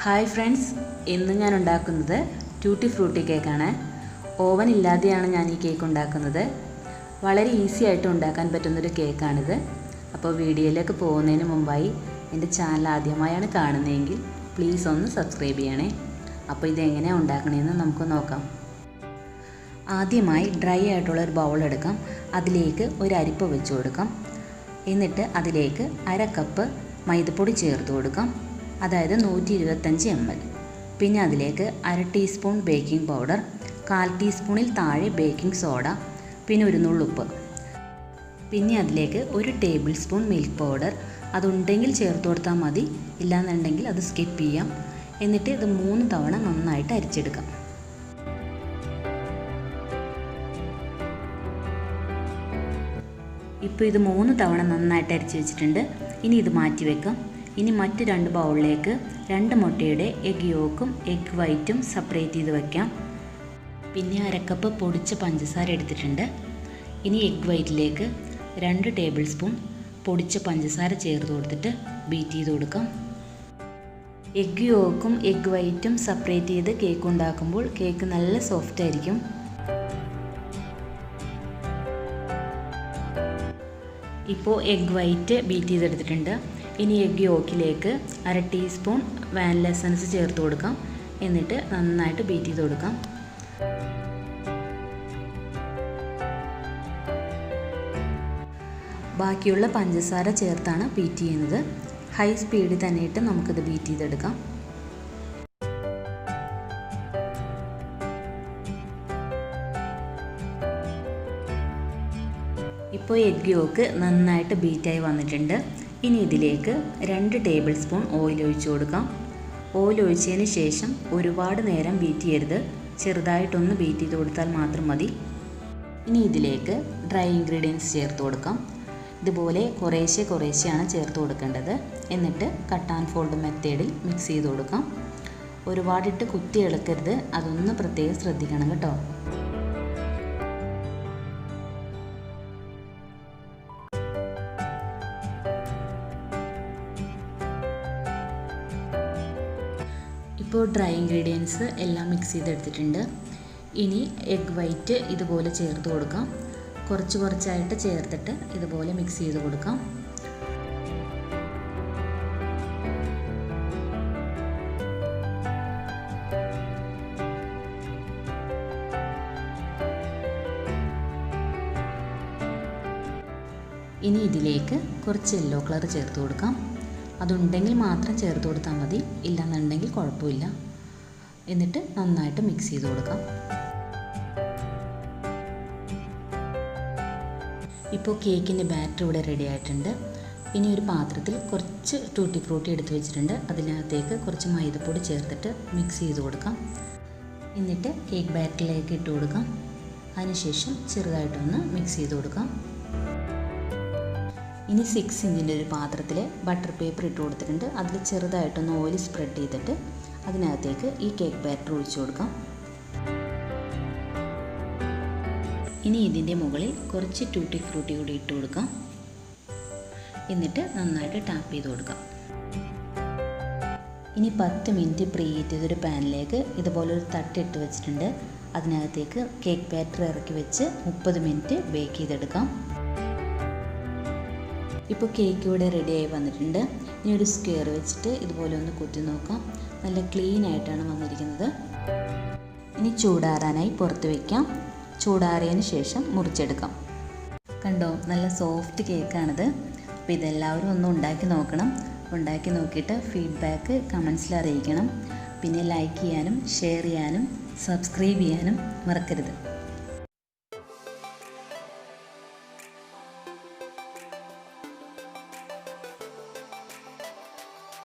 Hi friends, ഇന്ന് ഞാൻ ഉണ്ടാക്കുന്നത് ട്യൂട്ടി ഫ്രൂട്ടി കേക്കാണ്. ഓവൻ ഇല്ലാതെയാണ് ഞാൻ ഈ കേക്ക് ഉണ്ടാക്കുന്നത്. വളരെ ഈസി ആയിട്ട് ഉണ്ടാക്കാൻ പറ്റുന്നൊരു കേക്കാണിത്. അപ്പോൾ വീഡിയോയിലേക്ക് പോകുന്നതിന് മുമ്പായി എൻ്റെ ചാനൽ ആദ്യമായാണ് കാണുന്നതെങ്കിൽ പ്ലീസ് ഒന്ന് സബ്സ്ക്രൈബ് ചെയ്യണേ. അപ്പോൾ ഇതെങ്ങനെയാണ് ഉണ്ടാക്കണമെന്ന് നമുക്ക് നോക്കാം. ആദ്യമായി ഡ്രൈ ആയിട്ടുള്ള ഒരു ബൗൾ എടുക്കാം. അതിലേക്ക് ഒരു അരിപ്പ വെച്ച് കൊടുക്കാം. എന്നിട്ട് അതിലേക്ക് 1/2 കപ്പ് മൈദപ്പൊടി ചേർത്ത് കൊടുക്കാം, അതായത് 125 ml. പിന്നെ അതിലേക്ക് 1/2 ടീസ്പൂൺ ബേക്കിംഗ് പൗഡർ, 1/4 ടീസ്പൂണിൽ താഴെ ബേക്കിംഗ് സോഡ, പിന്നെ ഒരു നുള്ളുപ്പ്. പിന്നെ അതിലേക്ക് 1 ടേബിൾ സ്പൂൺ മിൽക്ക് പൗഡർ. അതുണ്ടെങ്കിൽ ചേർത്ത് കൊടുത്താൽ മതി, ഇല്ലാന്നുണ്ടെങ്കിൽ അത് സ്കിപ്പ് ചെയ്യാം. എന്നിട്ട് ഇത് 3 തവണ നന്നായിട്ട് അരിച്ചെടുക്കാം. ഇപ്പോൾ ഇത് 3 തവണ നന്നായിട്ട് അരിച്ച് വെച്ചിട്ടുണ്ട്. ഇനി ഇത് മാറ്റി വെക്കാം. ഇനി മറ്റ് 2 ബൗളിലേക്ക് 2 മുട്ടയുടെ എഗ് യോക്കും എഗ് വൈറ്റും സെപ്പറേറ്റ് ചെയ്ത് വയ്ക്കാം. പിന്നെ 1/2 കപ്പ് പൊടിച്ച പഞ്ചസാര എടുത്തിട്ടുണ്ട്. ഇനി എഗ് വൈറ്റിലേക്ക് 2 ടേബിൾ സ്പൂൺ പൊടിച്ച പഞ്ചസാര ചേർത്ത് കൊടുത്തിട്ട് ബീറ്റ് ചെയ്ത് കൊടുക്കാം. എഗ് യോക്കും എഗ് വൈറ്റും സെപ്പറേറ്റ് ചെയ്ത് കേക്ക് ഉണ്ടാക്കുമ്പോൾ കേക്ക് നല്ല സോഫ്റ്റ് ആയിരിക്കും. ഇപ്പോൾ എഗ് വൈറ്റ് ബീറ്റ് ചെയ്തെടുത്തിട്ടുണ്ട്. ഇനി എഗ് യോക്കിലേക്ക് 1/2 ടീസ്പൂൺ വാനില എസൻസ് ചേർത്ത് കൊടുക്കാം. എന്നിട്ട് നന്നായിട്ട് ബീറ്റ് ചെയ്ത് കൊടുക്കാം. ബാക്കിയുള്ള പഞ്ചസാര ചേർത്താണ് ബീറ്റ് ചെയ്യുന്നത്. ഹൈ സ്പീഡിൽ തന്നെ ഇട്ട് നമുക്കിത് ബീറ്റ് ചെയ്തെടുക്കാം. ഇപ്പോൾ എഗ് യോക്ക് നന്നായിട്ട് ബീറ്റായി വന്നിട്ടുണ്ട്. ഇനി ഇതിലേക്ക് 2 ടേബിൾ സ്പൂൺ ഓയിൽ ഒഴിച്ചു കൊടുക്കാം. ഓയിൽ ഒഴിച്ചതിന് ശേഷം ഒരുപാട് നേരം ബീറ്റ് ചെയ്യരുത്, ചെറുതായിട്ടൊന്ന് ബീറ്റ് ചെയ്ത് കൊടുത്താൽ മാത്രം മതി. ഇനി ഇതിലേക്ക് ഡ്രൈ ഇൻഗ്രീഡിയൻസ് ചേർത്ത് കൊടുക്കാം. ഇതുപോലെ കുറേശ്ശെയാണ് ചേർത്ത് കൊടുക്കേണ്ടത്. എന്നിട്ട് കട്ട് ആൻഡ് ഫോൾഡ് മെത്തേഡിൽ മിക്സ് ചെയ്ത് കൊടുക്കാം. ഒരുപാടിട്ട് കുത്തി ഇളക്കരുത്, അതൊന്ന് പ്രത്യേകം ശ്രദ്ധിക്കണം കേട്ടോ. ഇപ്പോൾ ഡ്രൈ ഇൻഗ്രീഡിയൻസ് എല്ലാം മിക്സ് ചെയ്തെടുത്തിട്ടുണ്ട്. ഇനി എഗ് വൈറ്റ് ഇതുപോലെ ചേർത്ത് കൊടുക്കാം. കുറച്ചായിട്ട് ചേർത്തിട്ട് ഇതുപോലെ മിക്സ് ചെയ്ത് കൊടുക്കാം. ഇനി ഇതിലേക്ക് കുറച്ച് യെല്ലോ കളർ ചേർത്ത് കൊടുക്കാം. അതുണ്ടെങ്കിൽ മാത്രം ചേർത്ത് കൊടുത്താൽ മതി, ഇല്ലെന്നുണ്ടെങ്കിൽ കുഴപ്പമില്ല. എന്നിട്ട് നന്നായിട്ട് മിക്സ് ചെയ്ത് കൊടുക്കാം. ഇപ്പോൾ കേക്കിൻ്റെ ബാറ്റർ ഇവിടെ റെഡി ആയിട്ടുണ്ട്. ഇനി ഒരു പാത്രത്തിൽ കുറച്ച് ടൂട്ടി ഫ്രൂട്ടി എടുത്ത് വെച്ചിട്ടുണ്ട്. അതിനകത്തേക്ക് കുറച്ച് മൈദപ്പൊടി ചേർത്തിട്ട് മിക്സ് ചെയ്ത് കൊടുക്കാം. എന്നിട്ട് കേക്ക് ബാറ്ററിലേക്ക് ഇട്ട് കൊടുക്കാം. അതിനുശേഷം ചെറുതായിട്ടൊന്ന് മിക്സ് ചെയ്ത് കൊടുക്കാം. ഇനി 6 ഇഞ്ചിൻ്റെ ഒരു പാത്രത്തിൽ ബട്ടർ പേപ്പർ ഇട്ട് കൊടുത്തിട്ടുണ്ട്. അതിൽ ചെറുതായിട്ടൊന്ന് ഓയിൽ സ്പ്രെഡ് ചെയ്തിട്ട് അതിനകത്തേക്ക് ഈ കേക്ക് ബാറ്റർ ഒഴിച്ചു കൊടുക്കാം. ഇനി ഇതിൻ്റെ മുകളിൽ കുറച്ച് ടൂട്ടി ഫ്രൂട്ടി കൂടി ഇട്ട് കൊടുക്കാം. എന്നിട്ട് നന്നായിട്ട് ടാപ്പ് ചെയ്ത് കൊടുക്കാം. ഇനി 10 മിനിറ്റ് പ്രീ ഹീറ്റ് ചെയ്തൊരു പാനിലേക്ക് ഇതുപോലൊരു തട്ടിട്ട് വെച്ചിട്ടുണ്ട്. അതിനകത്തേക്ക് കേക്ക് ബാറ്റർ ഇറക്കി വെച്ച് 30 മിനിറ്റ് ബേക്ക് ചെയ്തെടുക്കാം. ഇപ്പോൾ കേക്ക് ഇവിടെ റെഡിയായി വന്നിട്ടുണ്ട്. ഇനി ഒരു സ്ക്വയർ വെച്ചിട്ട് ഇതുപോലെ ഒന്ന് കുത്തി നോക്കാം. നല്ല ക്ലീൻ ആയിട്ടാണ് വന്നിരിക്കുന്നത്. ഇനി ചൂടാറാനായി പുറത്ത് വയ്ക്കാം. ചൂടാറിയതിന് ശേഷം മുറിച്ചെടുക്കാം. കണ്ടോ, നല്ല സോഫ്റ്റ് കേക്കാണിത്. അപ്പോൾ ഇതെല്ലാവരും ഒന്ന് ഉണ്ടാക്കി നോക്കണം. ഉണ്ടാക്കി നോക്കിയിട്ട് ഫീഡ്ബാക്ക് കമൻസിൽ അറിയിക്കണം. പിന്നെ ലൈക്ക് ചെയ്യാനും ഷെയർ ചെയ്യാനും സബ്സ്ക്രൈബ് ചെയ്യാനും മറക്കരുത്.